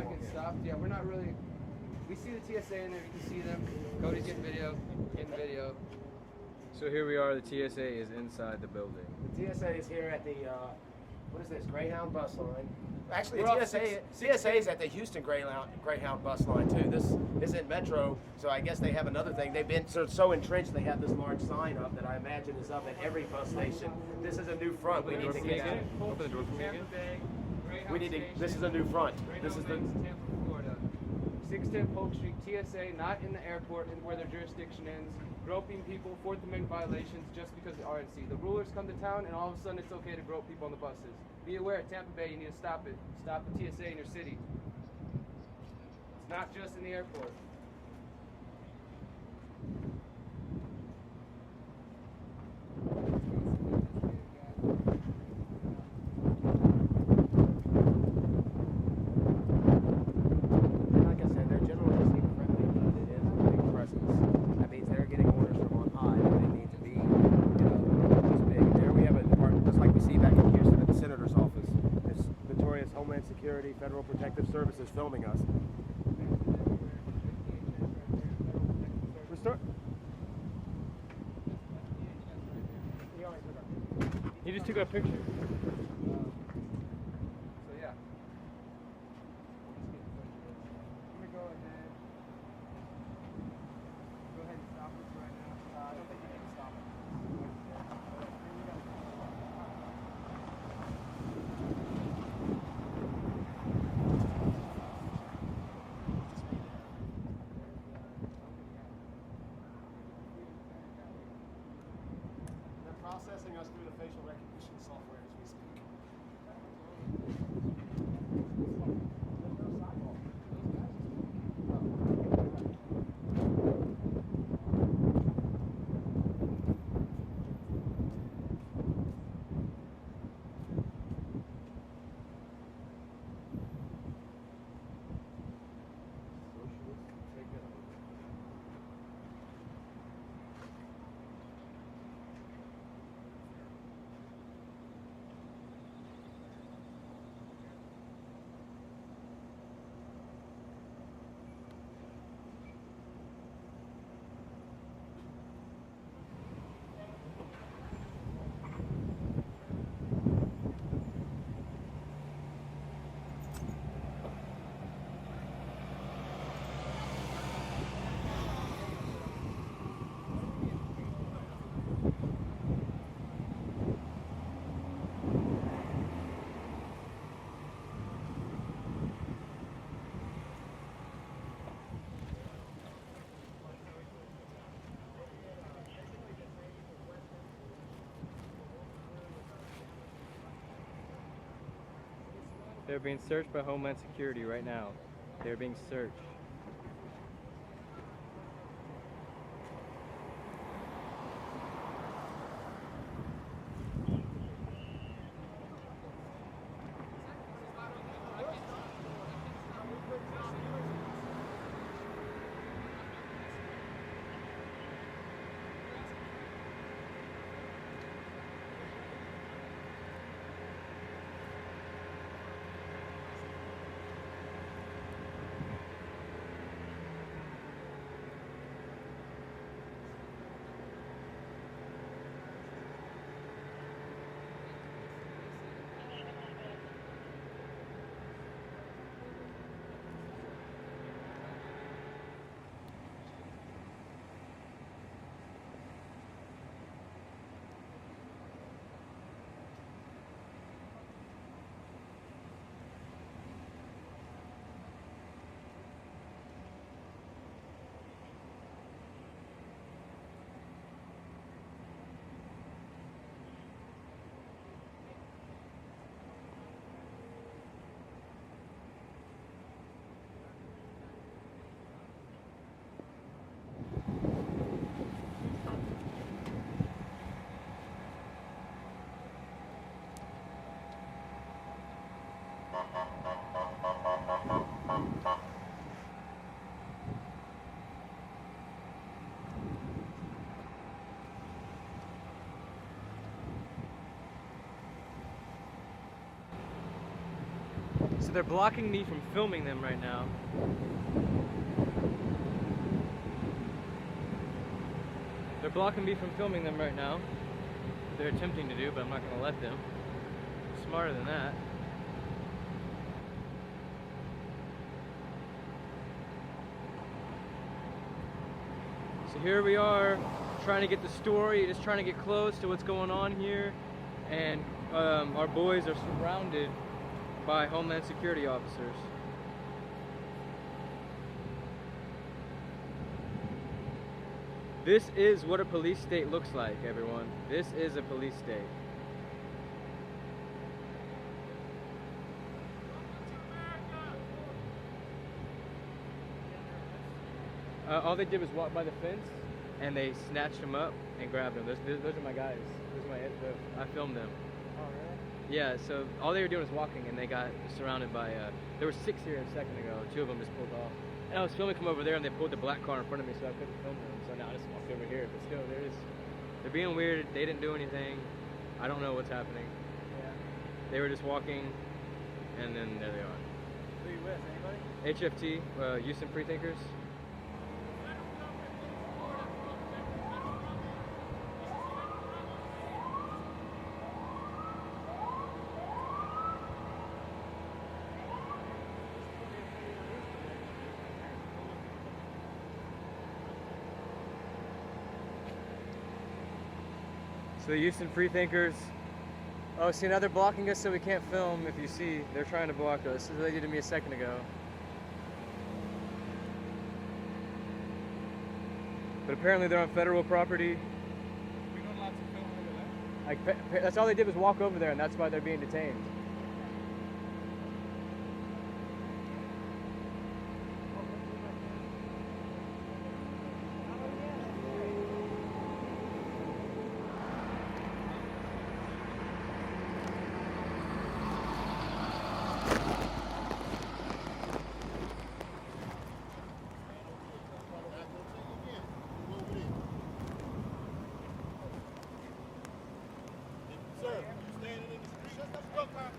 Get stopped. Yeah, we're not really. We see the TSA in there. You can see them. Cody's getting video. So here we are. The TSA is inside the building. The TSA is here at the what is this? Greyhound bus line. Actually, We're the TSA is at the Houston Greyhound bus line too. This isn't Metro, so I guess they have another thing. They've been so entrenched. They have this large sign up that I imagine is up at every bus station. This is a new front. We need to get out. Open the door for me again. We need to. This is a new front. This is the. Tampa, Florida. 610 Polk Street, TSA, not in the airport and where their jurisdiction ends. Groping people, Fourth Amendment violations just because of RNC. The rulers come to town and all of a sudden it's okay to grope people on the buses. Be aware, Tampa Bay, you need to stop it. Stop the TSA in your city. It's not just in the airport. Like I said, they're generally seem friendly, but it is a big presence. That means they're getting orders from on high, and they need to be, this big. And there we have a department, just like we see back in Houston at the senator's office. It's notorious Homeland Security, Federal Protective Services filming us. He just took a picture. So yeah. I'm gonna go ahead. Go ahead and stop this right now. I don't think you need to stop it. They're processing us through the facial recognition software as we speak. They're being searched by Homeland Security right now. They're being searched. So they're blocking me from filming them right now. They're blocking me from filming them right now. They're attempting to do, but I'm not going to let them. I'm smarter than that. So here we are, trying to get the story, just trying to get close to what's going on here. And our boys are surrounded by Homeland Security officers. This is what a police state looks like, everyone. This is a police state. All they did was walk by the fence, and they snatched them up and grabbed them. Those are my guys. I filmed them. Oh, really? Yeah, so all they were doing was walking, and they got surrounded by, there were 6 here a second ago. 2 of them just pulled off. And I was filming from over there, and they pulled the black car in front of me, so I couldn't film them. So now I just walked over here, but still, they're being weird. They didn't do anything. I don't know what's happening. Yeah. They were just walking, and then there they are. Who you with? Anybody? HFT, Houston Freethinkers. So the Houston Freethinkers. Oh, see, now they're blocking us so we can't film. If you see, they're trying to block us. This is what they did to me a second ago. But apparently they're on federal property. We're not allowed to film over there. Like, that's all they did was walk over there, and that's why they're being detained. Sir, you standing in the street. Look, man.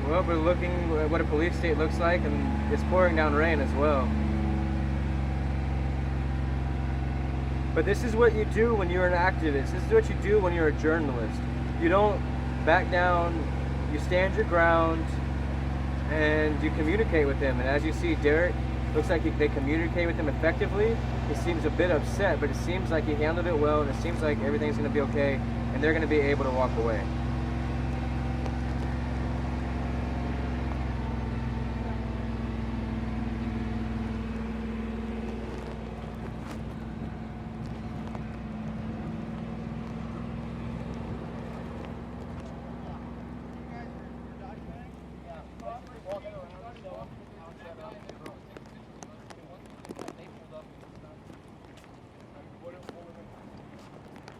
Well, we're looking at what a police state looks like, and it's pouring down rain as well. But this is what you do when you're an activist. This is what you do when you're a journalist. You don't back down, you stand your ground, and you communicate with them. And as you see, Derrick, looks like they communicate with him effectively. He seems a bit upset, but it seems like he handled it well, and it seems like everything's going to be okay, and they're going to be able to walk away.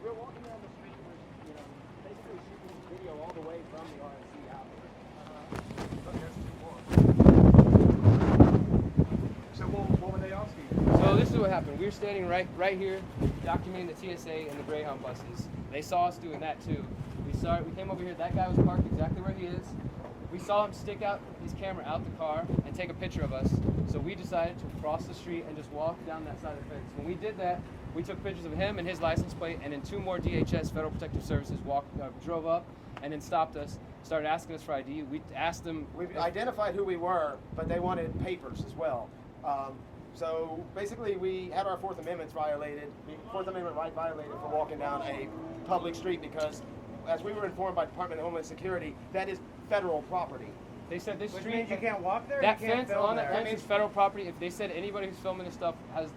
We're walking down the street, basically shooting video all the way from the RNC out. So what were they asking? So this is what happened. We were standing right here, documenting the TSA and the Greyhound buses. They saw us doing that too. We came over here. That guy was parked exactly where he is. we saw him stick out his camera out the car and take a picture of us. So we decided to cross the street and just walk down that side of the fence. When we did that, we took pictures of him and his license plate, and then 2 more DHS Federal Protective Services drove up and then stopped us, started asking us for ID. We asked them. We identified who we were, but they wanted papers as well. So basically, we had our Fourth Amendment right violated for walking down a public street because, as we were informed by Department of Homeland Security, that is federal property. They said this Which street. means you can't walk there. That you can't fence film on that there. fence is federal property. If they said anybody who's filming this stuff has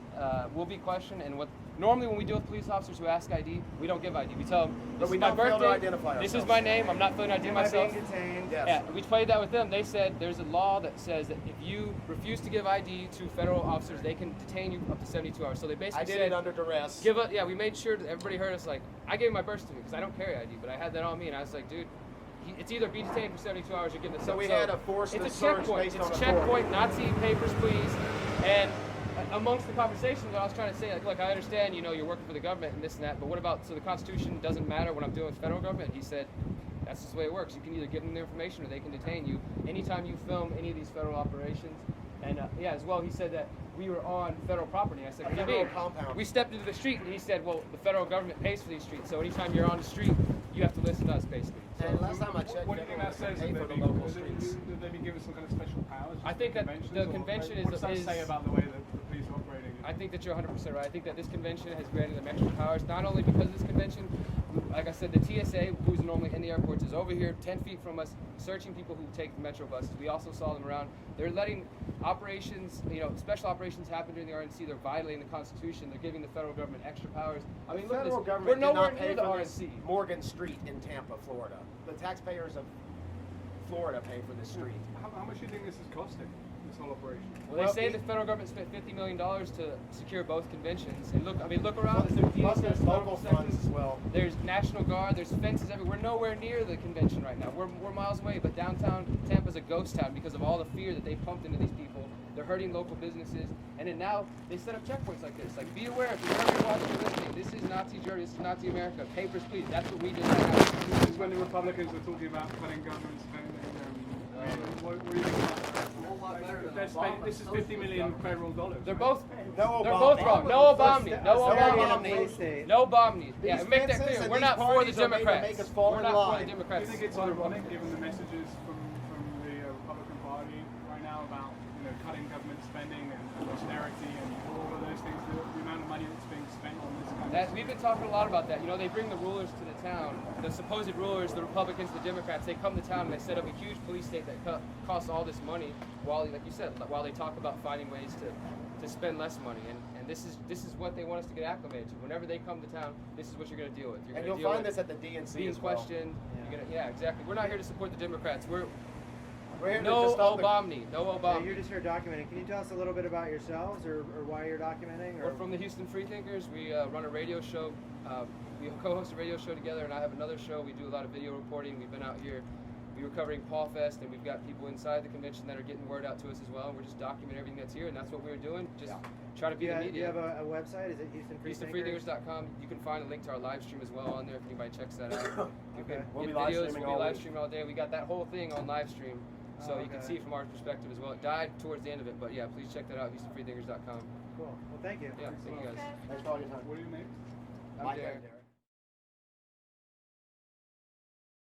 will be questioned, and what normally when we deal with police officers who ask ID, we don't give ID. We tell them But this we is my don't fail to birthday. identify This is ourselves. my name. I'm not filling ID Am I myself. being detained? Yes. Yeah, we played that with them. They said there's a law that says that if you refuse to give ID to federal officers, they can detain you up to 72 hours. So they basically I did said, it under duress. give up. Yeah, we made sure that everybody heard us. Like, I gave my birth certificate because I don't carry ID, but I had that on me, and I was like, dude, it's either be detained for 72 hours or give this So up. we had a forced It's a search checkpoint. based It's on a authority. checkpoint. Nazi papers, please. And amongst the conversations, I was trying to say, like, look, I understand, you know, you're working for the government and this and that, but what about, so the Constitution doesn't matter when I'm dealing with federal government? He said, that's just the way it works. You can either give them the information or they can detain you anytime you film any of these federal operations. And yeah, as well, he said that we were on federal property. I said, what do you federal mean? compound. We stepped into the street, and he said, well, the federal government pays for these streets, so anytime you're on the street, you have to listen to us, basically. And last time I checked, What do you think that says? pay That for they the be, local that they, streets. that they be given some kind of special powers? I think that the convention What does that is- say about the way that the police are operating? I think that you're 100% right. I think that this convention has granted them extra powers, not only because of this convention, like I said, the TSA, who's normally in the airports, is over here 10 feet from us, searching people who take the metro buses. We also saw them around. They're letting operations, you know, special operations happen during the RNC. They're violating the Constitution. They're giving the federal government extra powers. I mean, The look at federal this. government We're did nowhere not near pay the for this RNC. Morgan Street in Tampa, Florida. The taxpayers of Florida pay for this street. How much do you think this is costing, this whole operation? Well, they say the federal government spent $50 million to secure both conventions. And look, I mean, look around. There's Plus DHS, there's federal local protective- funds as well. There's National Guard, there's fences everywhere. We're nowhere near the convention right now. We're miles away, but downtown Tampa's a ghost town because of all the fear that they pumped into these people. They're hurting local businesses. And then now they set up checkpoints like this. Like, be aware, if you're ever watching or listening, this is Nazi Germany, this is Nazi America. Papers, please. That's what we did. This is when the Republicans were talking about cutting government spending. What do you think about that? This is $50 million federal dollars. They're both No they're Obama. both wrong. No Obama. No Obama. Obama. No Obama. Yeah, These make that fences clear. and We're these not for the parties are made to Democrats. make us fall We're in not for line. the Do Democrats. you think it's ironic, given the messages from the Republican Party right now about, you know, cutting government spending and austerity and all of those things, the amount of money that's being spent on this kind of We've been talking a lot about that. You know, they bring the rulers to the town, the supposed rulers, the Republicans, the Democrats. They come to town and they set up a huge police state that costs all this money. While, like you said, while they talk about finding ways to spend less money, and this is what they want us to get acclimated to. Whenever they come to town, this is what you're going to deal with. You're And gonna you'll deal find with this at the DNC being as well. questioned. Yeah, exactly. We're not here to support the Democrats. We're here to no just stop the- Obama. No Yeah, Obama. you're just here documenting. Can you tell us a little bit about yourselves or why you're documenting? Or We're from the Houston Freethinkers. We run a radio show. We co-host a radio show together, and I have another show. We do a lot of video reporting. We've been out here. We were covering Paul Fest, and we've got people inside the convention that are getting word out to us as well. We're just documenting everything that's here, and that's what we were doing. Just try to be the do you media. have a website? Is it Houston Freethinkers? HoustonFreethinkers.com. You can find a link to our live stream as well on there if anybody checks that out. You Okay. can We'll get be live videos. streaming We'll all be live week. streaming all day. We got that whole thing on live stream, so Oh, you can okay. see it from our perspective as well. It died towards the end of it, but yeah, please check that out. HoustonFreethinkers.com. Cool. Well, thank you. Yeah, thank you guys. Thanks for all your time. What do you make? I'm Micah Derrick. and Derrick.